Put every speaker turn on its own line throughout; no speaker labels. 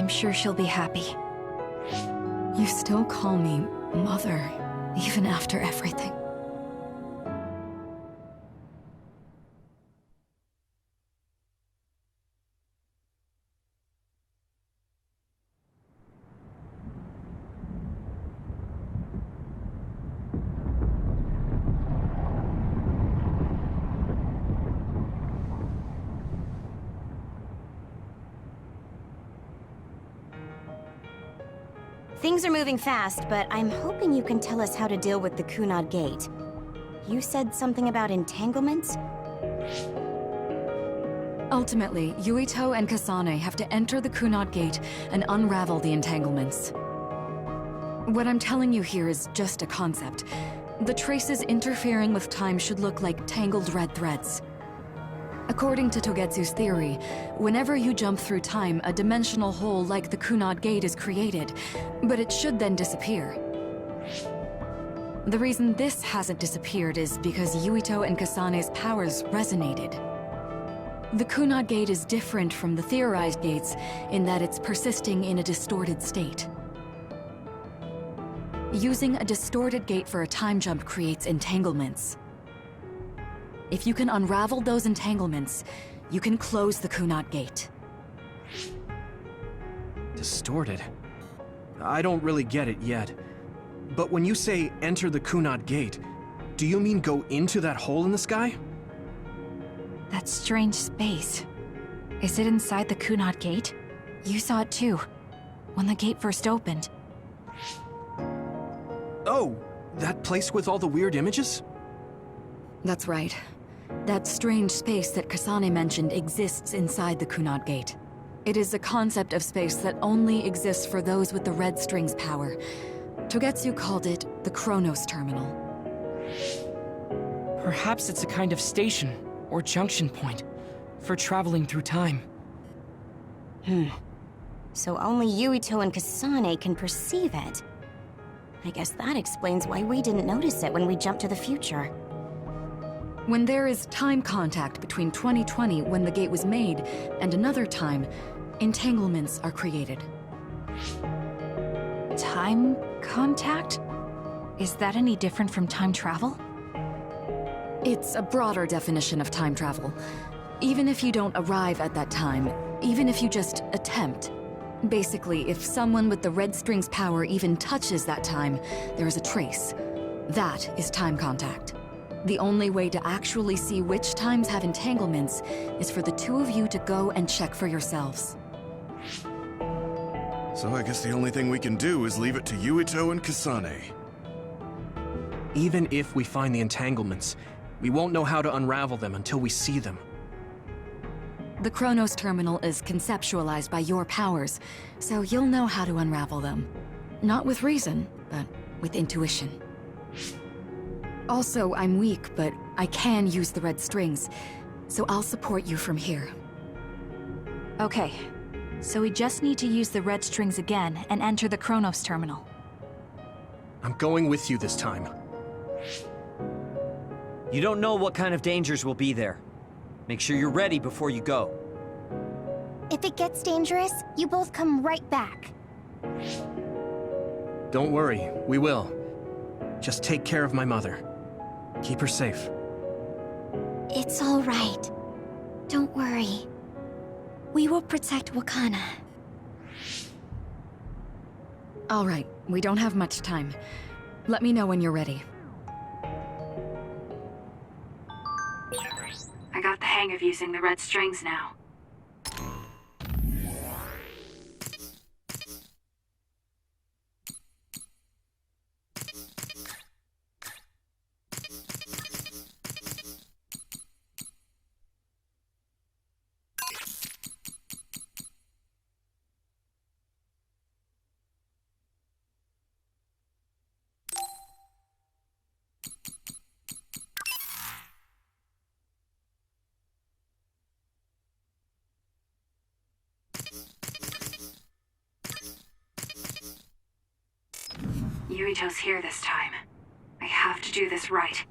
I'm sure she'll be happy.
You still call me Mother, even after everything.
Things are moving fast, but I'm hoping you can tell us how to deal with the Kunad Gate. You said something about entanglements?
Ultimately, Yuito and Kasane have to enter the Kunad Gate and unravel the entanglements. What I'm telling you here is just a concept. The traces interfering with time should look like tangled red threads. According to Togetsu's theory, whenever you jump through time, a dimensional hole like the Kunad Gate is created, but it should then disappear. The reason this hasn't disappeared is because Yuito and Kasane's powers resonated. The Kunad Gate is different from the theorized gates in that it's persisting in a distorted state. Using a distorted gate for a time jump creates entanglements. If you can unravel those entanglements, you can close the Kunad Gate.
Distorted? I don't really get it yet. But when you say enter the Kunad Gate, do you mean go into that hole in the sky?
That strange space. Is it inside the Kunad Gate? You saw it too, when the gate first opened.
Oh, that place with all the weird images?
That's right. That strange space that Kasane mentioned exists inside the Kunad Gate. It is a concept of space that only exists for those with the red string's power. Togetsu called it the Chronos Terminal.
Perhaps it's a kind of station or junction point for traveling through time.
So only Yuito and Kasane can perceive it. I guess that explains why we didn't notice it when we jumped to the future.
When there is time contact between 2020, when the gate was made, and another time, entanglements are created.
Time contact? Is that any different from time travel?
It's a broader definition of time travel. Even if you don't arrive at that time, even if you just attempt. Basically, if someone with the red string's power even touches that time, there is a trace. That is time contact. The only way to actually see which times have entanglements is for the two of you to go and check for yourselves.
So I guess the only thing we can do is leave it to Yuito and Kasane.
Even if we find the entanglements, we won't know how to unravel them until we see them.
The Chronos Terminal is conceptualized by your powers, so you'll know how to unravel them. Not with reason, but with intuition. Also, I'm weak, but I can use the red strings, so I'll support you from here.
Okay, so we just need to use the red strings again and enter the Chronos Terminal.
I'm going with you this time.
You don't know what kind of dangers will be there. Make sure you're ready before you go.
If it gets dangerous, you both come right back.
Don't worry, we will. Just take care of my mother. Keep her safe.
It's all right. Don't worry. We will protect Wakana.
All right, we don't have much time. Let me know when you're ready.
I got the hang of using the red strings now. Yuito's here this time. I have to do this right.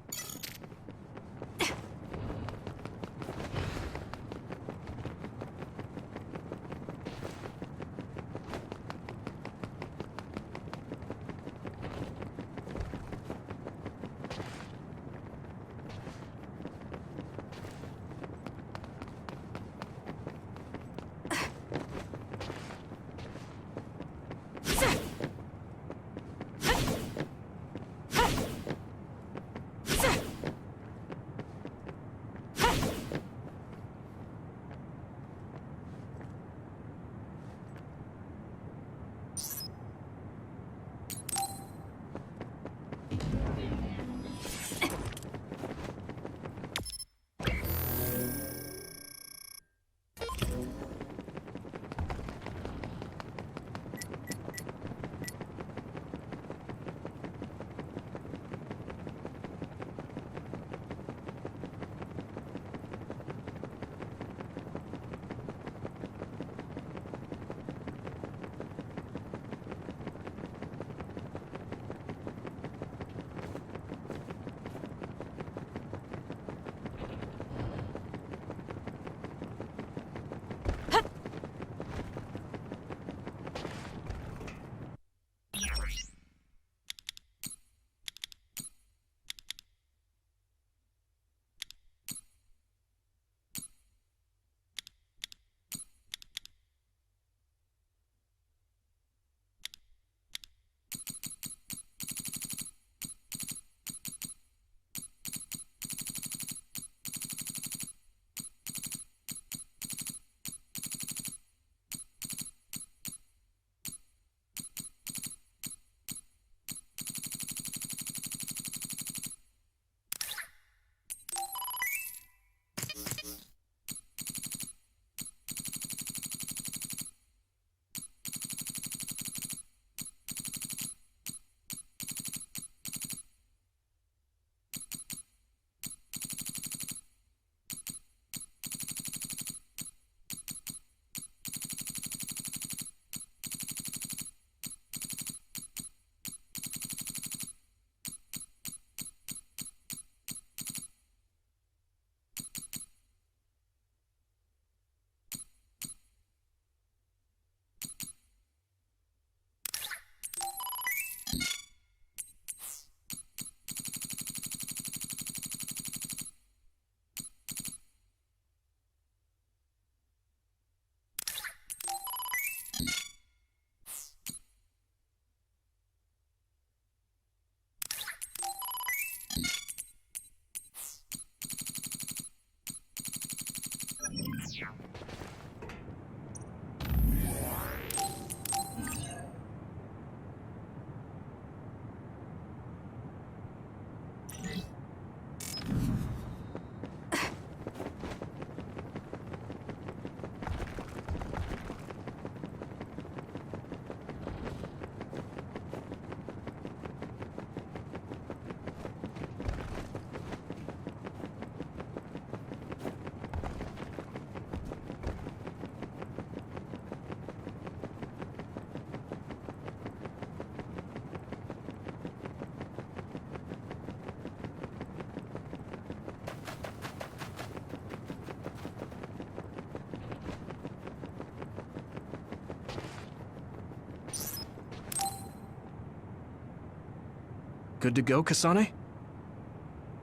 Good to go, Kasane?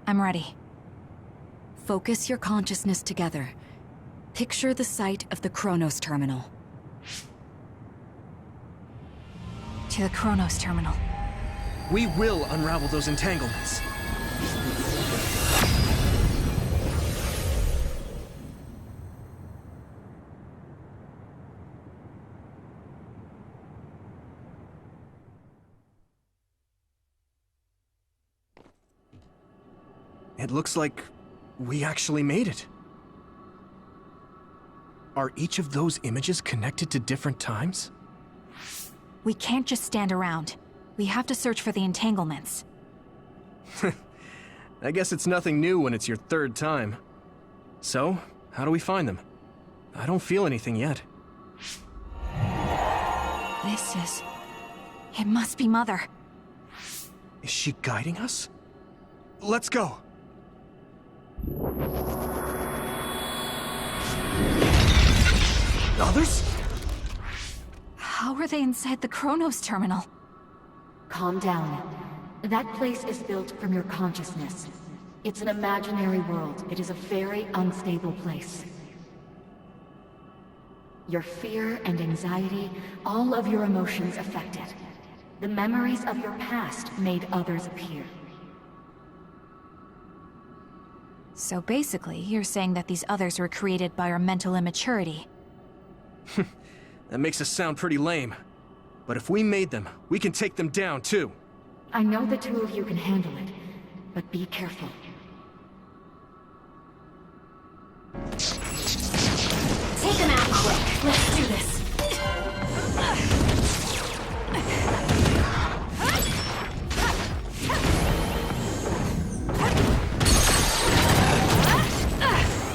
I'm ready.
Focus your consciousness together. Picture the site of the Chronos Terminal.
To the Chronos Terminal.
We will unravel those entanglements. It looks like we actually made it. Are each of those images connected to different times?
We can't just stand around. We have to search for the entanglements.
I guess it's nothing new when it's your third time. So, how do we find them? I don't feel anything yet.
It must be Mother.
Is she guiding us? Let's go! Others?
How are they inside the Chronos Terminal?
Calm down. That place is built from your consciousness. It's an imaginary world. It is a very unstable place. Your fear and anxiety, all of your emotions affected. The memories of your past made others appear.
So basically, you're saying that these others were created by our mental immaturity.
That makes us sound pretty lame. But if we made them, we can take them down too.
I know the two of you can handle it, but be careful.
Take them out quick.
Let's do this.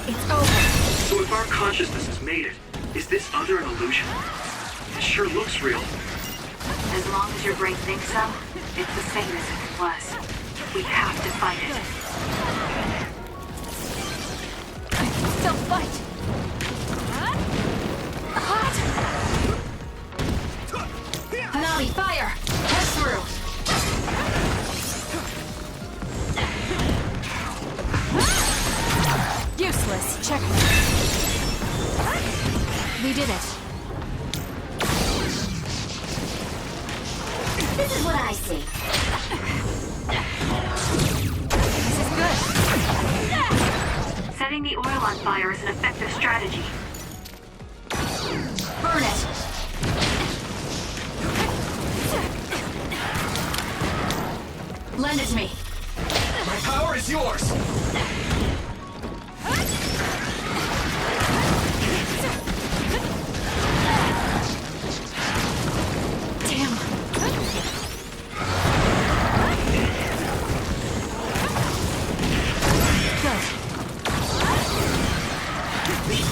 It's over.
So if our consciousness has made it, is this other an illusion? It sure looks real.
As long as your brain thinks so, it's the same as if it was. We have to fight it.
I can still fight. Hot! Hanami, fire! Push through! Useless. Check. We did it.
This is what I see.
This is good.
Setting the oil on fire is an effective strategy.
Burn it. Lend it to me.
My power is yours!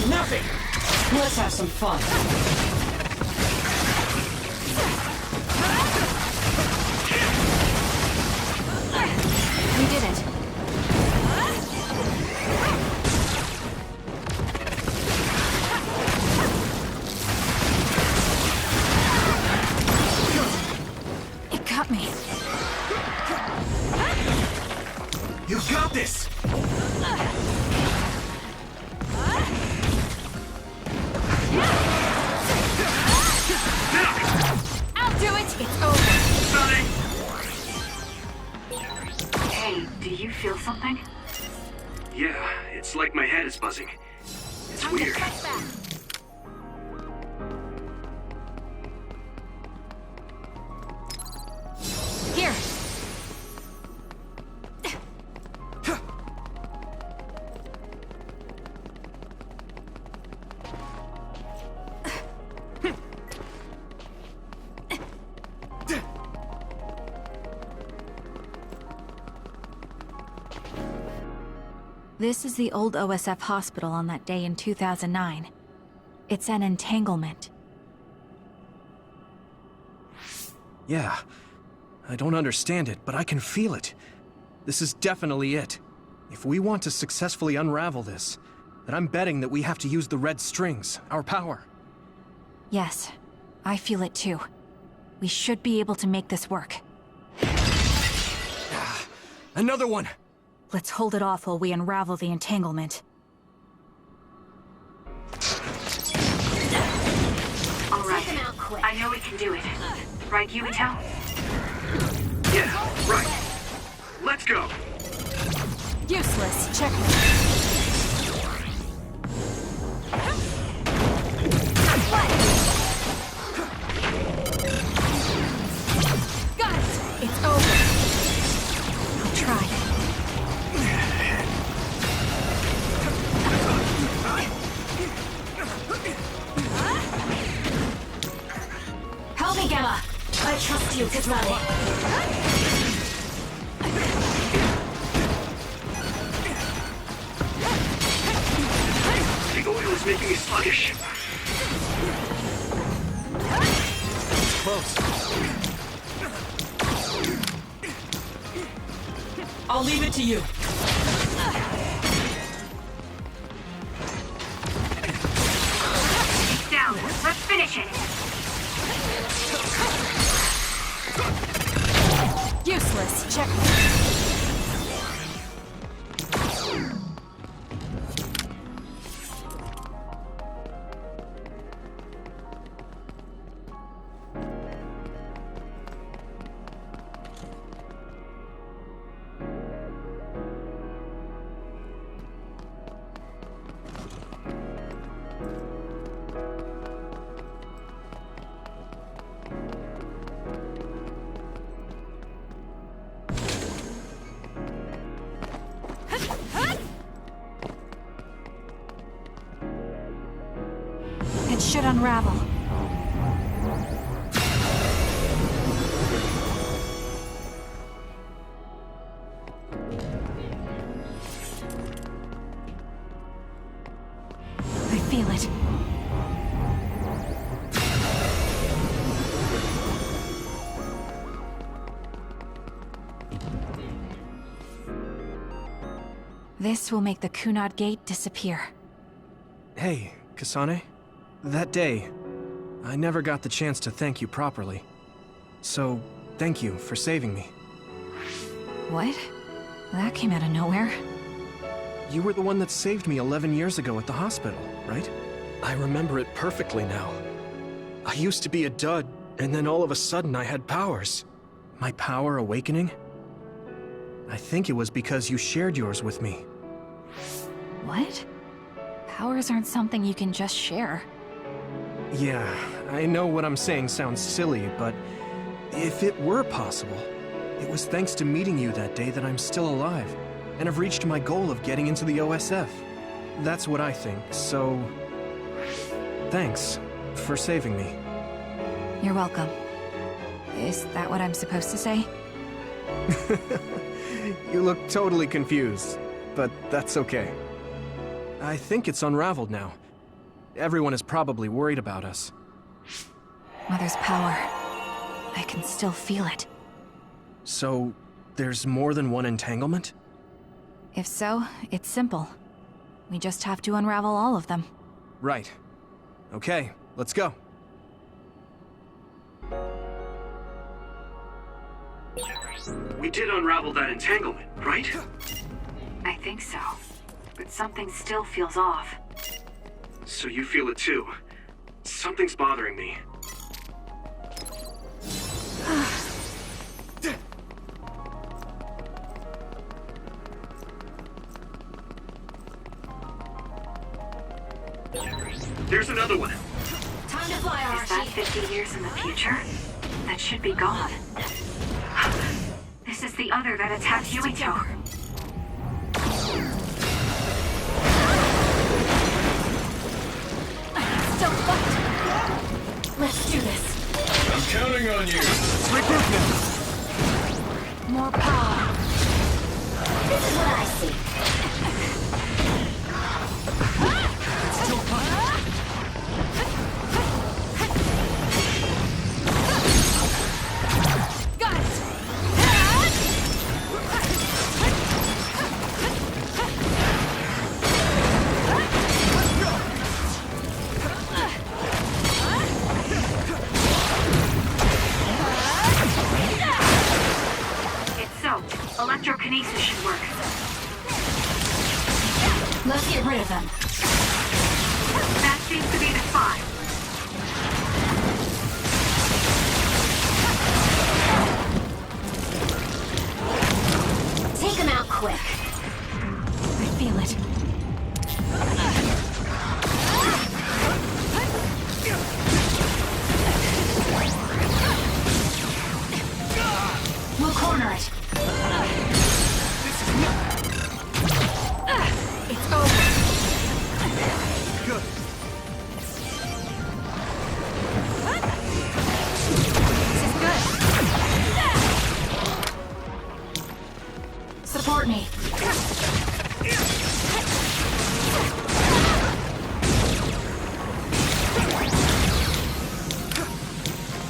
Nothing! Let's have some fun.
We did it. It got me.
You got this!
I'll do it! It's over.
Hey, do you feel something?
Yeah, it's like my head is buzzing. It's weird.
Here. This is the old OSF hospital on that day in 2009. It's an entanglement.
Yeah. I don't understand it, but I can feel it. This is definitely it. If we want to successfully unravel this, then I'm betting that we have to use the red strings, our power.
Yes, I feel it too. We should be able to make this work.
Another one!
Let's hold it off while we unravel the entanglement.
All right. I know we can do it. Right, Yuito?
Yeah, right. Let's go.
Useless. Checkmate. Got it! It's over. I'll try.
Help me, Gamma! I trust you, Kasane.
The oil is making me sluggish.
Close.
I'll leave it to you.
He's down. Let's finish it.
Useless. Checkmate. It should unravel. I feel it. This will make the Kunad Gate disappear.
Hey, Kasane. That day, I never got the chance to thank you properly. So, thank you for saving me.
What? That came out of nowhere.
You were the one that saved me 11 years ago at the hospital, right? I remember it perfectly now. I used to be a dud, and then all of a sudden I had powers. My power awakening? I think it was because you shared yours with me.
What? Powers aren't something you can just share.
Yeah, I know what I'm saying sounds silly, but if it were possible, it was thanks to meeting you that day that I'm still alive, and have reached my goal of getting into the OSF. That's what I think, so... thanks for saving me.
You're welcome. Is that what I'm supposed to say?
You look totally confused, but that's okay. I think it's unraveled now. Everyone is probably worried about us.
Mother's power. I can still feel it.
So, there's more than one entanglement?
If so, it's simple. We just have to unravel all of them.
Right. Okay, let's go.
We did unravel that entanglement, right?
I think so. But something still feels off.
So you feel it too. Something's bothering me. There's another one.
Time to fly,
Is that 50 years in the future? That should be gone. This is the other that attacked Yuito.
Still fight! Let's do this.
I'm counting on you.
Regroup now.
More power.
This is what I see.
Still fine.
Got it!
It's soaked. Electro Telekinesis should work.
Let's get rid of them.
That seems to be the spot.
Take them out quick.
I feel it.
We'll corner it.
It's over.
Good.
This is good.
Support me.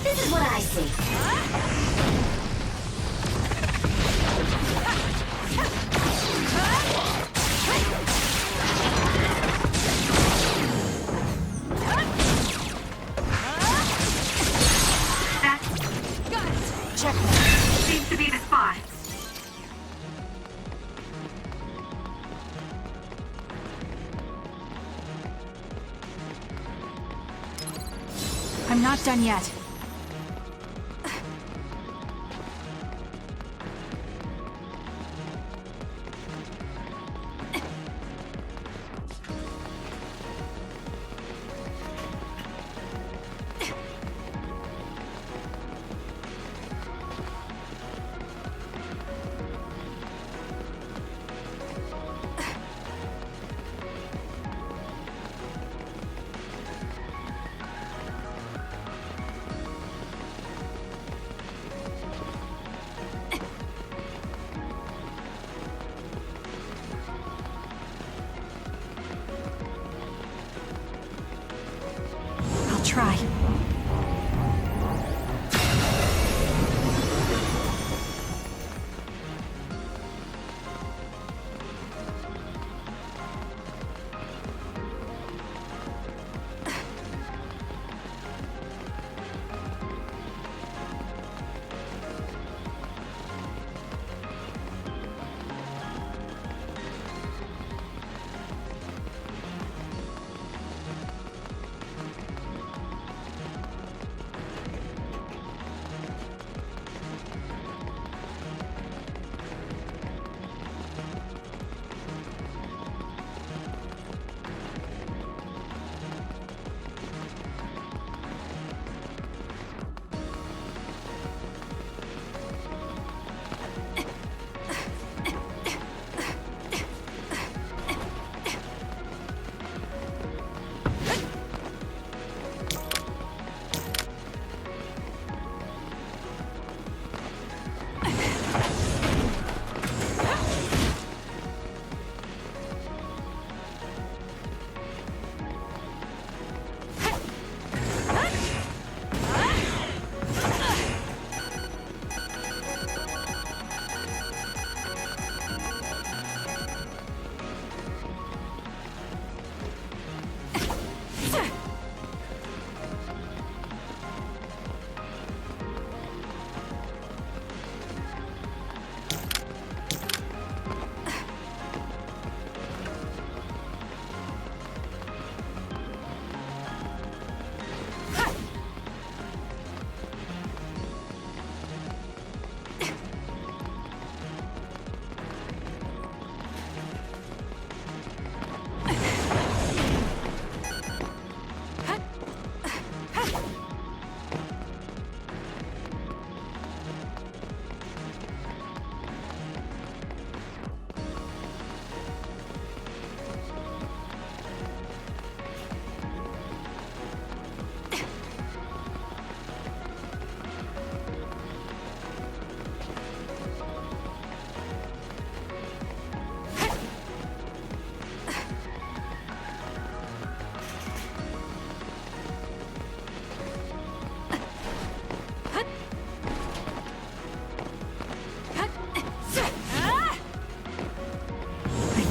This is what I see.
That seems to be the spot.
I'm not done yet. I'll try.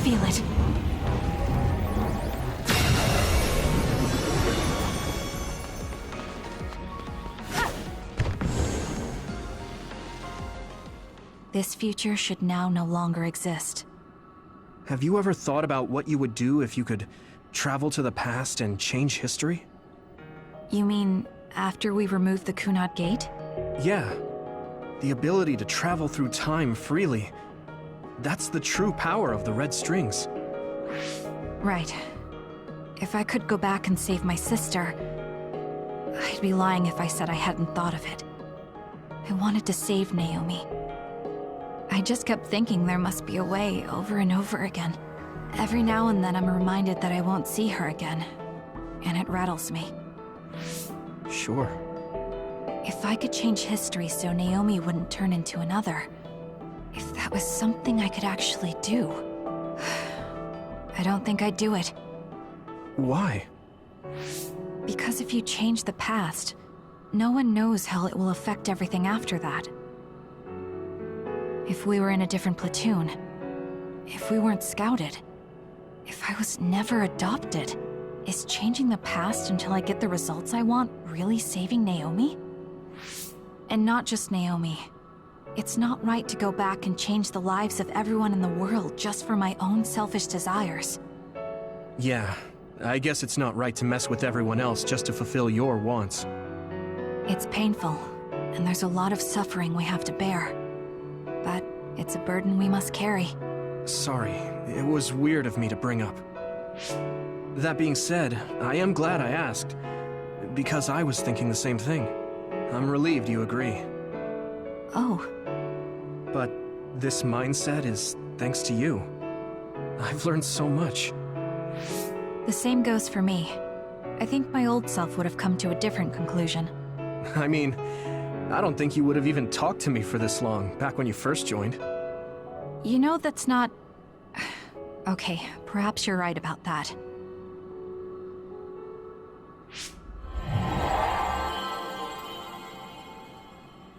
feel it. This future should now no longer exist.
Have you ever thought about what you would do if you could travel to the past and change history?
You mean after we remove the Kunad Gate?
Yeah. The ability to travel through time freely. That's the true power of the red strings.
Right. If I could go back and save my sister, I'd be lying if I said I hadn't thought of it. I wanted to save Naomi. I just kept thinking there must be a way over and over again. Every now and then I'm reminded that I won't see her again, and it rattles me.
Sure.
If I could change history so Naomi wouldn't turn into another, if that was something I could actually do, I don't think I'd do it.
Why?
Because if you change the past, no one knows how it will affect everything after that. If we were in a different platoon, if we weren't scouted, if I was never adopted, is changing the past until I get the results I want really saving Naomi? And not just Naomi. It's not right to go back and change the lives of everyone in the world just for my own selfish desires.
Yeah, I guess it's not right to mess with everyone else just to fulfill your wants.
It's painful, and there's a lot of suffering we have to bear. But it's a burden we must carry.
Sorry, it was weird of me to bring up. That being said, I am glad I asked, because I was thinking the same thing. I'm relieved you agree.
Oh.
But this mindset is thanks to you. I've learned so much.
The same goes for me. I think my old self would have come to a different conclusion.
I mean, I don't think you would have even talked to me for this long, back when you first joined.
You know that's not... Okay, perhaps you're right about that.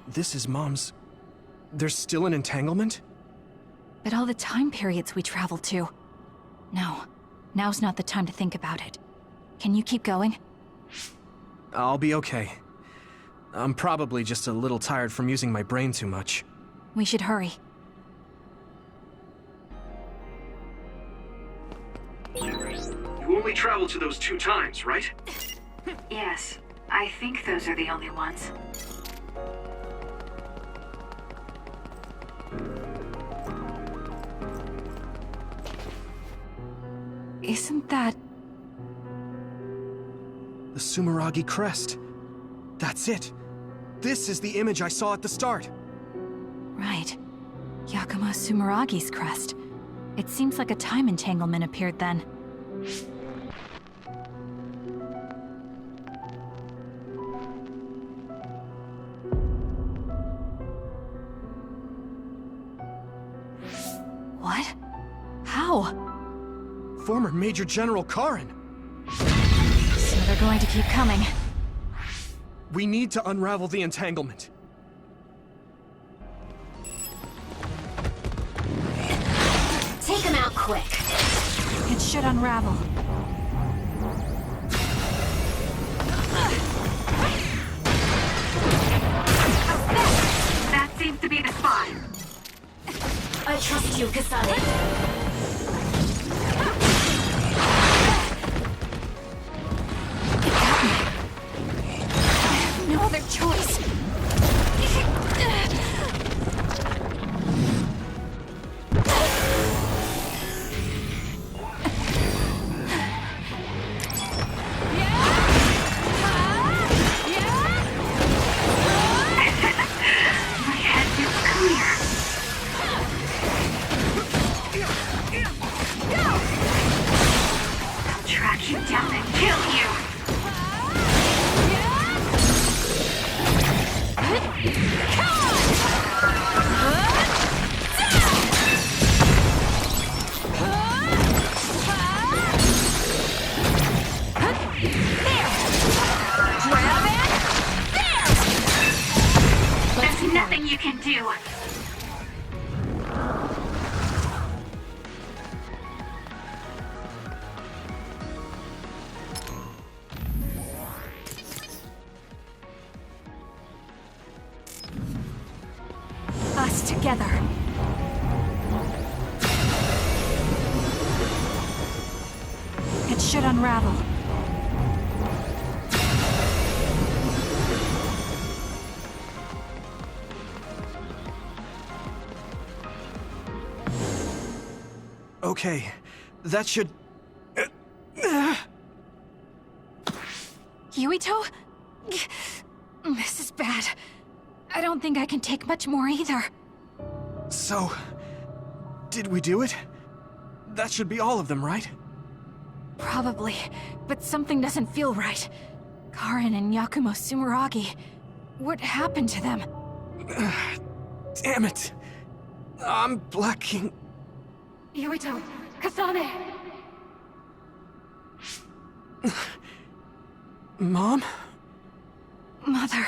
This is Mom's... There's still an entanglement?
But all the time periods we travel to... No, now's not the time to think about it. Can you keep going?
I'll be okay. I'm probably just a little tired from using my brain too much.
We should hurry.
You only traveled to those 2 times, right?
Yes, I think those are the only ones.
Isn't that...
The Sumeragi crest. That's it. This is the image I saw at the start.
Right. Yakumo Sumeragi's crest. It seems like a time entanglement appeared then. What? How?
Former Major General Karin.
So they're going to keep coming.
We need to unravel the entanglement.
Take him out quick.
It should unravel.
That seems to be the spot.
I trust you, Kasane.
No other choice.
My head feels clear. I'll track you down and kill you. There's nothing you can do.
us together. It should unravel.
Okay, that should...
Yuito? This is bad. I don't think I can take much more either.
So... did we do it? That should be all of them, right?
Probably, but something doesn't feel right. Karin and Yakumo Sumeragi. What happened to them?
Damn it. I'm blacking...
Yuito! Kasane!
Mom?
Mother...